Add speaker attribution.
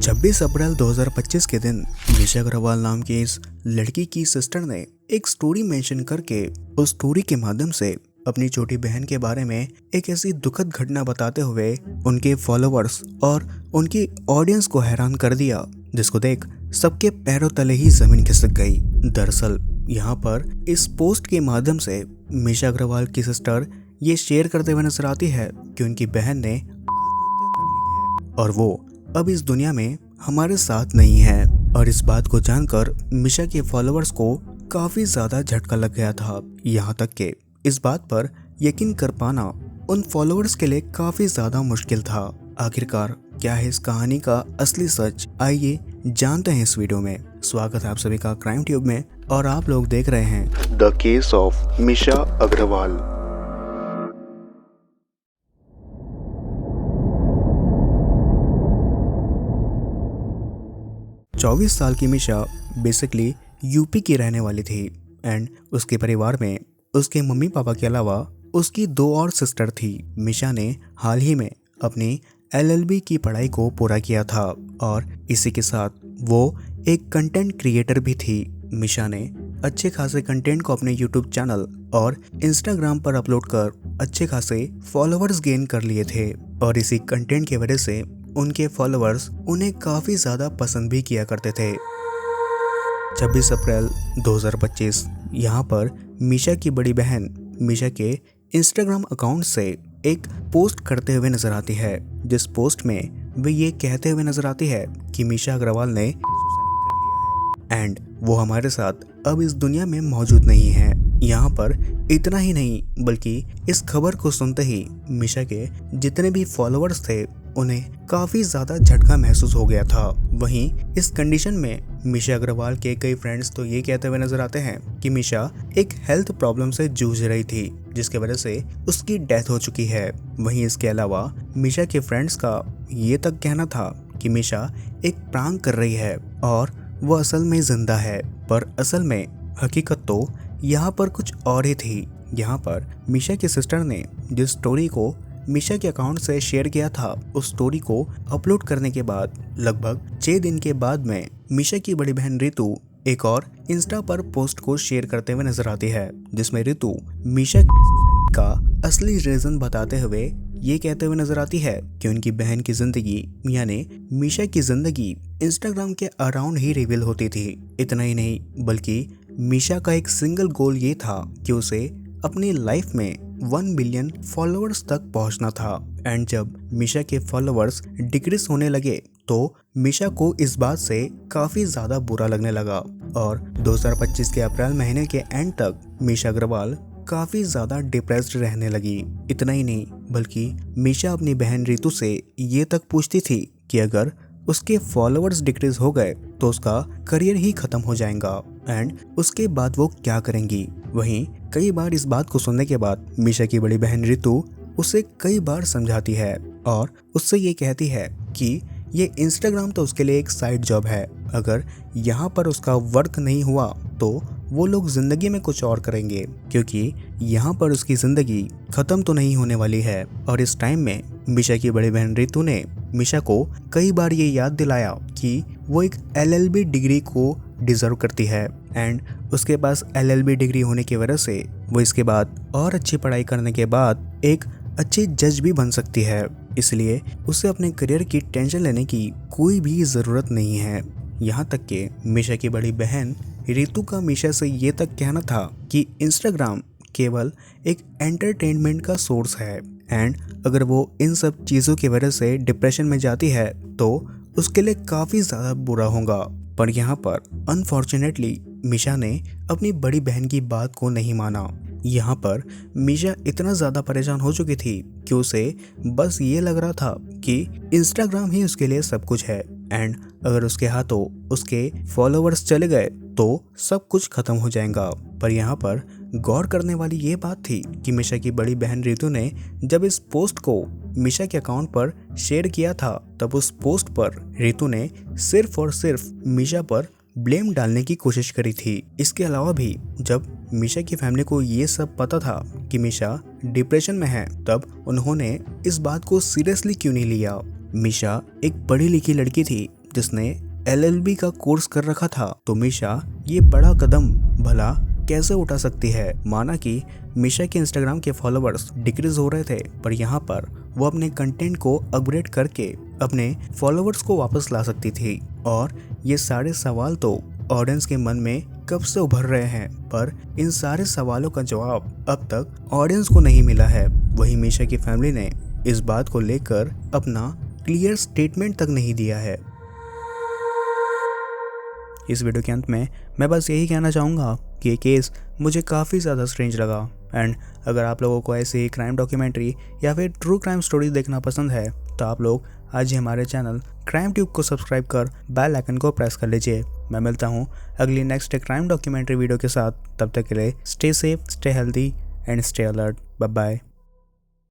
Speaker 1: 26 अप्रैल 2025 के दिन निशा अग्रवाल नाम की इस लड़की की सिस्टर ने एक स्टोरी मेंशन करके उस स्टोरी के माध्यम से अपनी छोटी बहन के बारे में एक ऐसी दुखद घटना बताते हुए उनके फॉलोअर्स और उनकी ऑडियंस को हैरान कर दिया, जिसको देख सबके पैरों तले ही जमीन खिसक गई। दरअसल यहाँ पर इस पोस्ट के माध्यम से निशा अग्रवाल की सिस्टर ये शेयर करते हुए नजर आती है कि उनकी बहन ने आत्महत्या कर ली है और वो अब इस दुनिया में हमारे साथ नहीं है। और इस बात को जानकर मिशा के फॉलोअर्स को काफी ज्यादा झटका लग गया था। यहाँ तक कि इस बात पर यकीन कर पाना उन फॉलोअर्स के लिए काफी ज्यादा मुश्किल था। आखिरकार क्या है इस कहानी का असली सच, आइए जानते हैं इस वीडियो में। स्वागत है आप सभी का क्राइम ट्यूब में और आप लोग देख रहे हैं द केस ऑफ मिशा अग्रवाल। चौबीस साल की मिशा बेसिकली यूपी की रहने वाली थी एंड उसके परिवार में उसके मम्मी पापा के अलावा उसकी 2 और सिस्टर थी। मिशा ने हाल ही में अपनी LLB की पढ़ाई को पूरा किया था और इसी के साथ वो एक कंटेंट क्रिएटर भी थी। मिशा ने अच्छे खासे कंटेंट को अपने यूट्यूब चैनल और इंस्टाग्राम पर अपलोड कर अच्छे खासे फॉलोअर्स गेन कर लिए थे और इसी कंटेंट की वजह से उनके फॉलोअर्स उन्हें काफ़ी ज़्यादा पसंद भी किया करते थे। 26 अप्रैल 2025 यहाँ पर मिशा की बड़ी बहन मिशा के इंस्टाग्राम अकाउंट से एक पोस्ट करते हुए नजर आती है, जिस पोस्ट में वे ये कहते हुए नजर आती है कि मिशा अग्रवाल ने सुसाइड कर लिया है एंड वो हमारे साथ अब इस दुनिया में मौजूद नहीं है। यहाँ पर इतना ही नहीं बल्कि इस खबर को सुनते ही मिशा के जितने भी फॉलोअर्स थे उन्हें काफी ज्यादा झटका महसूस हो गया था। वहीं इस कंडीशन में मिशा अग्रवाल के कई फ्रेंड्स तो ये कहते हुए नजर आते हैं कि मिशा एक हेल्थ प्रॉब्लम से जूझ रही थी जिसके वजह से उसकी डेथ हो चुकी है। वहीं इसके अलावा मिशा के फ्रेंड्स का ये तक कहना था कि मिशा एक प्रैंक कर रही है और वो असल में जिंदा है, पर असल में हकीकत तो यहाँ पर कुछ और ही थी। यहाँ पर मिशा की सिस्टर ने जिस स्टोरी को मिशा के अकाउंट से शेयर किया था उस स्टोरी को अपलोड करने के बाद लगभग 6 दिन के बाद में मिशा की बड़ी बहन रितु एक और इंस्टा पर पोस्ट को शेयर करते हुए नजर आती है, जिसमें रितु मिशा की सुसाइड का असली रीजन बताते हुए ये कहते हुए नजर आती है कि उनकी बहन की जिंदगी यानी मिशा की जिंदगी इंस्टाग्राम के अराउंड ही रिवील होती थी। इतना ही नहीं बल्कि मिशा का एक सिंगल गोल ये था कि उसे अपनी लाइफ में 1 बिलियन फॉलोअर्स तक पहुंचना था एंड जब मिशा के फॉलोअर्स डिक्रीज होने लगे तो मिशा को इस बात से काफी ज्यादा बुरा लगने लगा और 2025 के अप्रैल महीने के एंड तक मिशा अग्रवाल काफी ज्यादा डिप्रेस्ड रहने लगी। इतना ही नहीं बल्कि मिशा अपनी बहन रितु से ये तक पूछती थी कि अगर उसके फॉलोअर्स डिक्रीज हो गए तो उसका करियर ही खत्म हो जाएगा एंड उसके बाद वो क्या करेंगी। वहीं कई बार इस बात को सुनने के बाद मिशा की बड़ी बहन रितु उसे कई बार समझाती है और उससे ये कहती है कि ये इंस्टाग्राम तो उसके लिए एक साइड जॉब है, अगर यहाँ पर उसका वर्क नहीं हुआ तो वो लोग जिंदगी में कुछ और करेंगे क्योंकि यहाँ पर उसकी जिंदगी खत्म तो नहीं होने वाली है। और इस टाइम में मिशा की बड़ी बहन रितु ने मिशा को कई बार ये याद दिलाया कि वो एक LLB डिग्री को डिजर्व करती है एंड उसके पास LLB डिग्री होने की वजह से वो इसके बाद और अच्छी पढ़ाई करने के बाद एक अच्छी जज भी बन सकती है, इसलिए उसे अपने करियर की टेंशन लेने की कोई भी ज़रूरत नहीं है। यहाँ तक कि मिशा की बड़ी बहन रितु का मिशा से ये तक कहना था कि इंस्टाग्राम केवल एक एंटरटेनमेंट का सोर्स है एंड अगर वो इन सब चीज़ों की वजह से डिप्रेशन में जाती है तो उसके लिए काफ़ी ज़्यादा बुरा होगा। पर यहाँ पर अनफॉर्चुनेटली मिशा ने अपनी बड़ी बहन की बात को नहीं माना। यहाँ पर मिशा इतना ज़्यादा परेशान हो चुकी थी कि उसे बस ये लग रहा था कि इंस्टाग्राम ही उसके लिए सब कुछ है एंड अगर उसके हाथों उसके फॉलोअर्स चले गए तो सब कुछ खत्म हो जाएगा। पर यहाँ पर गौर करने वाली ये बात थी कि मिशा की बड़ी बहन रितु ने जब इस पोस्ट को मिशा के अकाउंट पर शेयर किया था तब उस पोस्ट पर रितु ने सिर्फ और सिर्फ मिशा पर ब्लेम डालने की कोशिश करी थी। इसके अलावा भी जब मिशा की फैमिली को ये सब पता था कि मिशा डिप्रेशन में है तब उन्होंने इस बात को सीरियसली क्यों नहीं लिया। मिशा एक पढ़ी लिखी लड़की थी जिसने LLB का कोर्स कर रखा था। तो मीशा ये बड़ा कदम भला कैसे उठा सकती है। माना कि मीशा के इंस्टाग्राम के फॉलोअर्स डिक्रीज हो रहे थे, पर यहाँ पर वो अपने कंटेंट को अपग्रेड करके अपने फॉलोअर्स को वापस ला सकती थी। और ये सारे सवाल तो ऑडियंस के मन में कब से उभर रहे हैं, पर इन सारे सवालों का जवाब अब तक ऑडियंस को नहीं मिला है। वहीं मीशा की फैमिली ने इस बात को लेकर अपना क्लियर स्टेटमेंट तक नहीं दिया है। इस वीडियो के अंत में मैं बस यही कहना चाहूँगा कि ये केस मुझे काफ़ी ज़्यादा स्ट्रेंज लगा। एंड अगर आप लोगों को ऐसे ही क्राइम डॉक्यूमेंट्री या फिर ट्रू क्राइम स्टोरीज देखना पसंद है तो आप लोग आज ही हमारे चैनल क्राइम ट्यूब को सब्सक्राइब कर बेल आइकन को प्रेस कर लीजिए। मैं मिलता हूँ अगली नेक्स्ट क्राइम डॉक्यूमेंट्री वीडियो के साथ। तब तक के लिए stay safe, stay healthy and stay alert. Bye bye.